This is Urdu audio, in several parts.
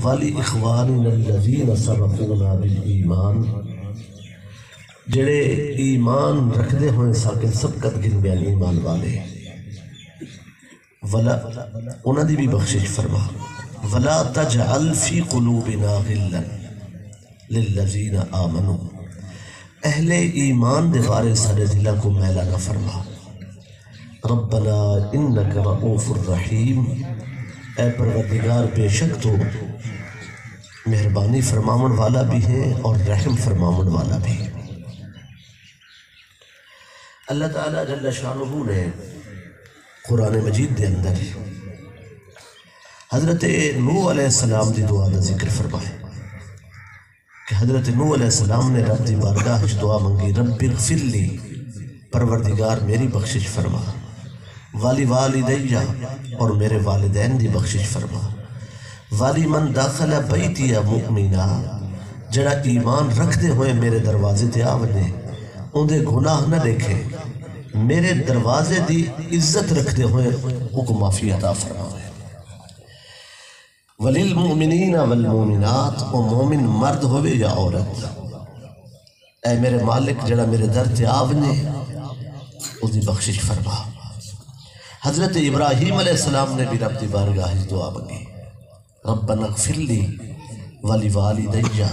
وَلِإِخْوَانِنَا الَّذِينَ سَبَقُونَا بِالْإِيمَانِ جڑے ایمان رکھ دے ہوئے ساکے سبقت گن بیان ایمان والے ولا انہاں دی بھی بخشش فرما ولا تجعل فی قلوبنا غلا للذین آمنوا اہل ایمان دے بارے سارے دلوں کو میلا نہ فرما ربنا انک رؤوف الرحیم اے پروردگار بے شک تو مہربانی فرماون والا بھی ہے اور رحم فرماون والا بھی. اللہ تعالیٰ جل شانہ نے قرآن مجید دے اندر حضرت نوح علیہ السلام دی دعا دا ذکر فرمائے کہ حضرت نوح علیہ السلام نے رب دی بارگاہ دعا منگی رب اغفر لی پروردگار میری بخشش فرما والی والدیہ اور میرے والدین دی بخشش فرما والی من داخل بیتی مؤمنہ جڑا ایمان رکھ دے ہوئے میرے دروازے تے آونے ان دے گناہ نہ دیکھے میرے دروازے دی عزت رکھ دے ہوئے ان کو معافی عطا فرمائے وَلِلْمُؤْمِنِينَ وَالْمُؤْمِنَاتِ وہ مومن مرد ہوئے یا عورت اے میرے مالک جڑا میرے در تے آونے اس دی بخشش فرما. حضرت ابراہیم علیہ السلام نے بھی رب دی بارگاہ دعا مانگی ربنا اغفر لی ولوالدیہ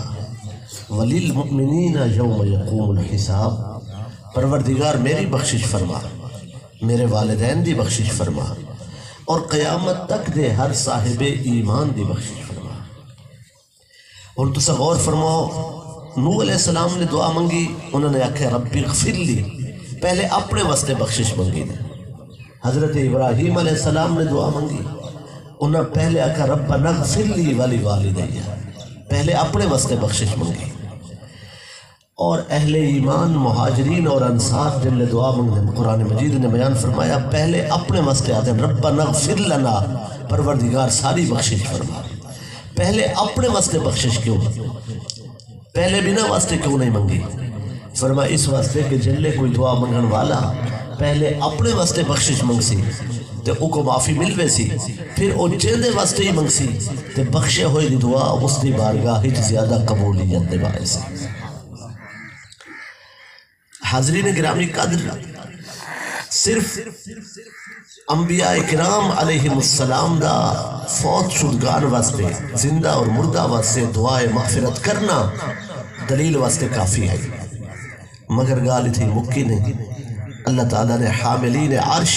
وللمؤمنین یوم یقوم الحساب پروردگار میری بخشش فرما میرے والدین دی بخشش فرما اور قیامت تک دے ہر صاحب ایمان دی بخشش فرما. اور تسا غور فرماؤ نوح علیہ السلام نے دعا منگی انہوں نے آکھا رب اغفر لی پہلے اپنے واسطے بخشش منگی نے. حضرت ابراہیم علیہ السلام نے دعا منگی انہوں نے پہلے آکھا ربنا اغفر لی ولوالدیہ پہلے اپنے واسطے بخشش منگی. اور اہل ایمان مہاجرین اور انصار جن نے دعا منگی قرآن مجید نے بیان فرمایا پہلے اپنے واسطے آتے ہیں ربنا اغفر لنا پروردگار ساری بخشش فرما. پہلے اپنے واسطے بخشش کیوں پہلے بنا واسطے کیوں نہیں منگی فرمایا اس واسطے کہ جلے کوئی دعا منگن والا پہلے اپنے واسطے بخشش منگ سی تے او کو معافی مل بے سی پھر او جیندے واسطے ہی منگ سی تے بخشے ہوئی دی دعا اس دی بارگاہ ہی زیادہ قبولیت دے باعث سے. حاضرین گرامی قدر صرف انبیاء کرام علیہ السلام دا فوت شدگان واسطے زندہ اور مردہ واسطے دعائے مغفرت کرنا دلیل واسطے کافی ہے مگر گالی تھی مکی نہیں. اللہ تعالیٰ نے حاملین عرش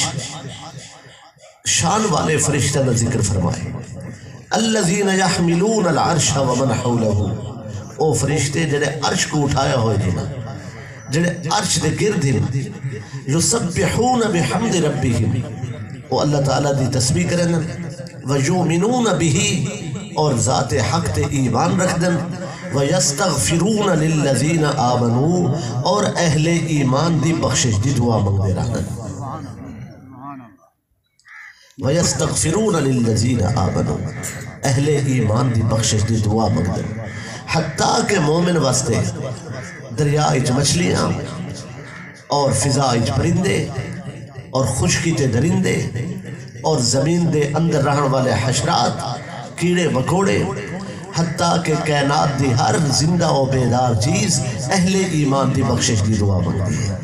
شان والے فرشتہ کا ذکر فرمائے الذین یحملون العرش ومن حولہ او فرشتے جنہیں عرش کو اٹھایا ہوئے جنہ جنہیں عرش دے گرد ہیں یسبحون بحمد ربہم وہ اللہ تعالیٰ دی تسبیح کرن ویؤمنون بہی اور ذات حق تے ایمان رکھ دن وَيَسْتَغْفِرُونَ لِلَّذِينَ آمَنُوا اور اہل ایمان دی بخشش دی دعا منگ دے رہا وَيَسْتَغْفِرُونَ لِلَّذِينَ آمَنُوا اہل ایمان دی بخشش دی دعا منگ دے حتیٰ کہ مومن واسطے دریائج مچھلیاں اور فضائج پرندے اور خشکی تے درندے اور زمین دے اندر رہن والے حشرات کیڑے مکوڑے حتیٰ کہ کائنات دی ہر زندہ و بیدار چیز اہل ایمان دی بخشش دی دعا مانگتی ہے.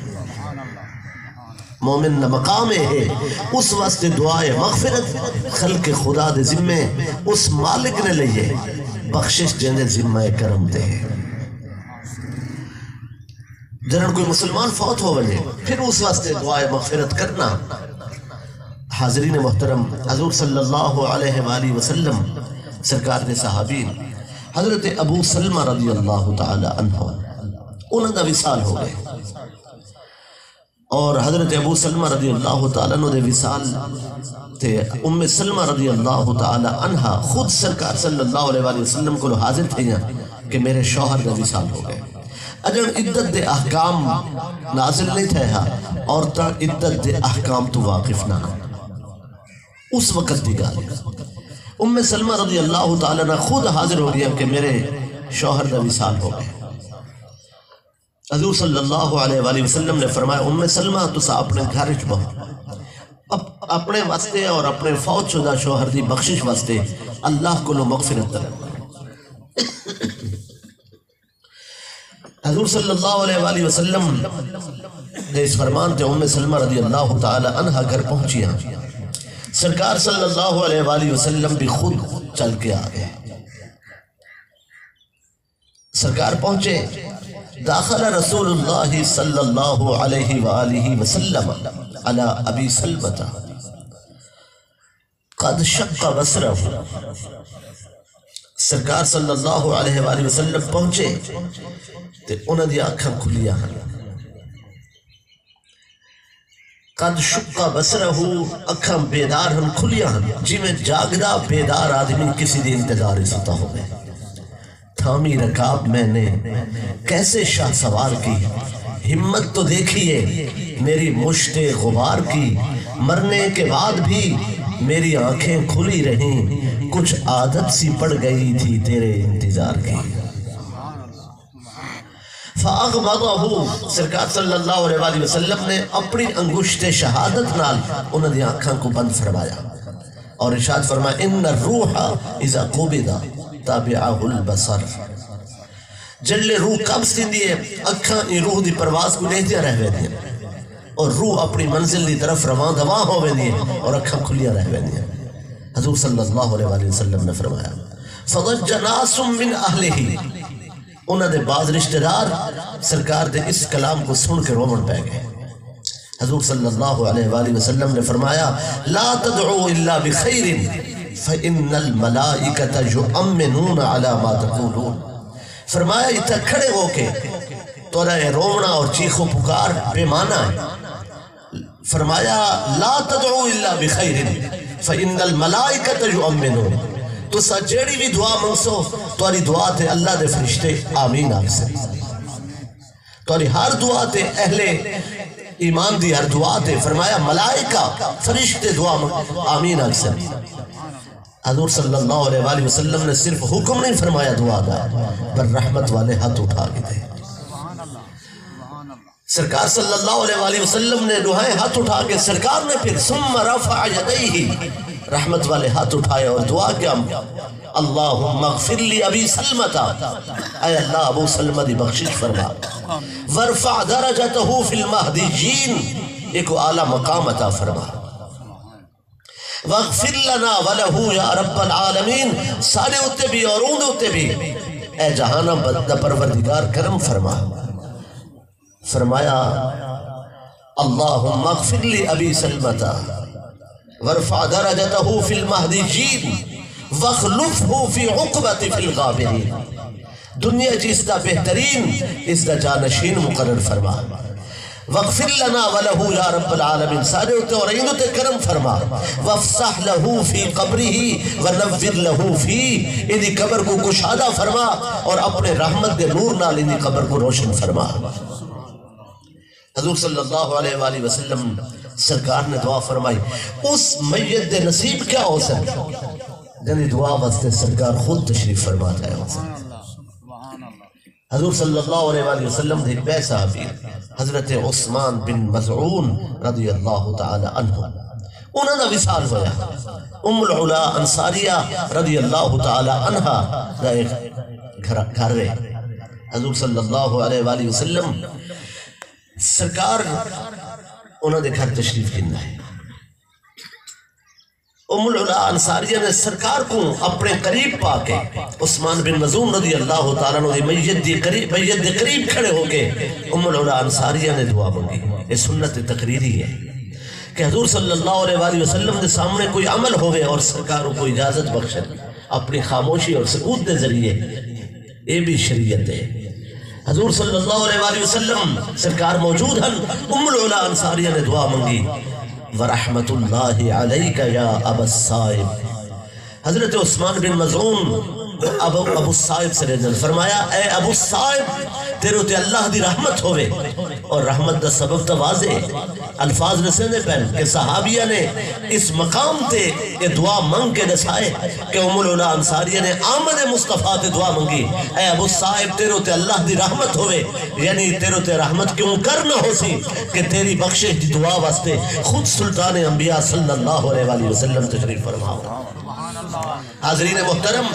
مومن مقام ہے اس واسطے دعائے مغفرت خلق خدا دے ذمے اس مالک نے لئے بخشش جنہیں ذمہ کرم دے. جنہاں کوئی مسلمان فوت ہو بنے پھر اس واسطے دعائے مغفرت کرنا. حاضرین محترم حضور صلی اللہ علیہ وآلہ وسلم سرکار دے صحابین حضرت ابو سلمہ رضی اللہ تعالی عنہ انہوں دا وصال ہو گئے اور حضرت ابو سلمہ رضی اللہ تعالی عنہ دے وصال تھے ام سلمہ رضی اللہ تعالی عنہ خود سرکار صلی اللہ علیہ وآلہ وسلم کو حاضر تھے کہ میرے شوہر دا وصال ہو گئے. اگر عدت دے احکام نازل نہیں تھے عورتاں عدت دے احکام تو واقف نہ اس وقت دی گال ام سلمہ رضی اللہ تعالیٰ نے خود حاضر ہو گیا کہ میرے شوہر دا وصال ہو گئے. حضور صلی اللہ علیہ وآلہ وسلم نے فرمایا ام سلمہ تسا اپنے گھر بہو اپنے واسطے اور اپنے فوت شدہ شوہر دی بخشش واسطے اللہ کو مغفرت طلب. حضور صلی اللہ علیہ وآلہ وسلم نے اس فرمان تے ام سلمہ رضی اللہ تعالی عنہ گھر پہنچی ہیں. سرکار صلی اللہ علیہ وآلہ وسلم بھی خود چل کے آگئے. سرکار پہنچے. داخل رسول اللہ صلی اللہ علیہ وآلہ وسلم علی ابی سلمہ قد شق بصرہ. سرکار صلی اللہ علیہ وآلہ وسلم پہنچے تے انہاں دی آنکھاں کھلیاں ہیں. قد شق بصرہ اکھاں بیدار ہم کھلیاں ہیں جی میں جاگدہ بیدار آدمی کسی دی انتظار ستا ہوئے. تھامی رکاب میں نے کیسے شاہ سوار کی, ہمت تو دیکھیے میری مشت غبار کی. مرنے کے بعد بھی میری آنکھیں کھلی رہیں, کچھ عادت سی پڑ گئی تھی تیرے انتظار کی. فَأَغْمَضَهُ سرکار صلی اللہ علیہ وآلہ وسلم نے اپنی انگشت شہادت نال انہوں نے آنکھاں کو بند فرمایا اور ارشاد فرمایا ان الروح اذا قبض تابعہ البصر. جلے روح قبض تھی اکھاں ان روح دی پرواز کو لے دیا رہوے دیا اور روح اپنی منزل دی طرف رواں دواں ہوئے دیا اور اکھاں کھلیا رہوے دیا. حضور صلی اللہ علیہ وآلہ وسلم نے فرمایا فضج ناس من اہلہ. انہوں نے بعض رشتہ دار سرکار دے اس کلام کو سن کے رومن پہ گئے. حضور صلی اللہ علیہ وآلہ وسلم نے فرمایا لا تدعو الا بخیر فإن الملائکة یؤمنون علی ما تقولون. فرمایا اتھا کھڑے ہو کے تورا رونا اور چیخ و پکار بے معنی ہے. فرمایا لا تدعو الا بخیر فإن الملائکة یؤمنون. تو سا جیڑی بھی دعا منسو تواری دعا تے اللہ دے فرشتے آمین آگ سے. تواری ہر دعا تے اہل ایمان دی ہر دعا تے فرمایا ملائکہ فرشتے دعا آمین آگ سے. حضور صلی اللہ علیہ وآلہ وسلم نے صرف حکم نہیں فرمایا دعا دا پر رحمت والے ہاتھ اٹھا کے دے. سرکار صلی اللہ علیہ وآلہ وسلم نے دعائیں ہاتھ اٹھا کے سرکار نے پھر ثم رفع یدیہ رحمت والے ہاتھ اٹھائے اور دعا کیا اللہم اغفر لی ابی سلمہ. اے اللہ ابو سلمہ دی بخشش فرما ورفع درجتہ فی المہدیین, ایک اعلیٰ مقام عطا فرما. واغفر لنا ولہو یا رب العالمین, سارے ہوتے بھی اور اون ہوتے بھی اے جہانہ بدہ پروردگار کرم فرما. فرمایا اللہم اغفر لی ابی سلمہ ورفع درجتہ فی المہدیین واخلفہ فی عقبت فی الغابرین. دنیا جس دا بہترین اس دا جانشین مقرر فرما. واغفر لنا ولہو یا رب العالمین, سارے ہوتے اور ایندو تے کرم فرما. وافسح لہو فی قبرہ ونور لہو فی, انہی قبر کو کشادہ فرما اور اپنے رحمت دے نور نال انہی قبر کو روشن فرما. حضور صلی اللہ علیہ وآلہ وسلم سرکار نے دعا فرمائی. اس میت دے نصیب کیا ہو سکتا جنہی دعا واسطے سرکار خود تشریف فرماتا ہے. حضور صلی اللہ علیہ وآلہ وسلم دے بے صحابی حضرت عثمان بن مزعون رضی اللہ تعالی عنہ انہوں نے وصال ہویا. ام العلا انصاریہ رضی اللہ تعالی عنہ دا ایک گھر رہے. حضور صلی اللہ علیہ وآلہ وسلم سرکار انہوں نے گھر تشریف کرنا ہے. ام العلا انصاریہ نے سرکار کو اپنے قریب پا کے عثمان بن مزعون رضی اللہ تعالیٰ عنہ میت دے قریب کھڑے ہو کے ام العلا انصاریہ نے دعا مانگی. یہ سنت تقریری ہے کہ حضور صلی اللہ علیہ وآلہ وسلم کے سامنے کوئی عمل ہوئے اور سرکاروں کو اجازت بخشے اپنی خاموشی اور سکوت دے ذریعے. یہ بھی شریعت ہے. حضور صلی اللہ علیہ وآلہ وسلم سرکار موجود ہیں. ام العلا انصاریہ نے دعا مانگی ورحمت اللہ علیکہ یا ابا الصائب. حضرت عثمان بن مزعون ابو الصائب سے رجل فرمایا اے ابو الصائب تیرے تے اللہ دی رحمت ہوئے. اور رحمت دا سبب تا واضح الفاظ رسینے پہن کہ صحابیہ نے اس مقام تے یہ دعا مانگ کے دسائے کہ ام العلا انصاریہ نے آمد مصطفیٰ تے دعا مانگی اے ابو الصائب تیرے تے اللہ دی رحمت ہوئے. یعنی تیرے تے رحمت کیوں کرنا ہو سی کہ تیری بخشش دی دعا واسطے خود سلطان انبیاء صلی اللہ علیہ وآلہ وسلم تشریف فرماؤ. حاضرین محترم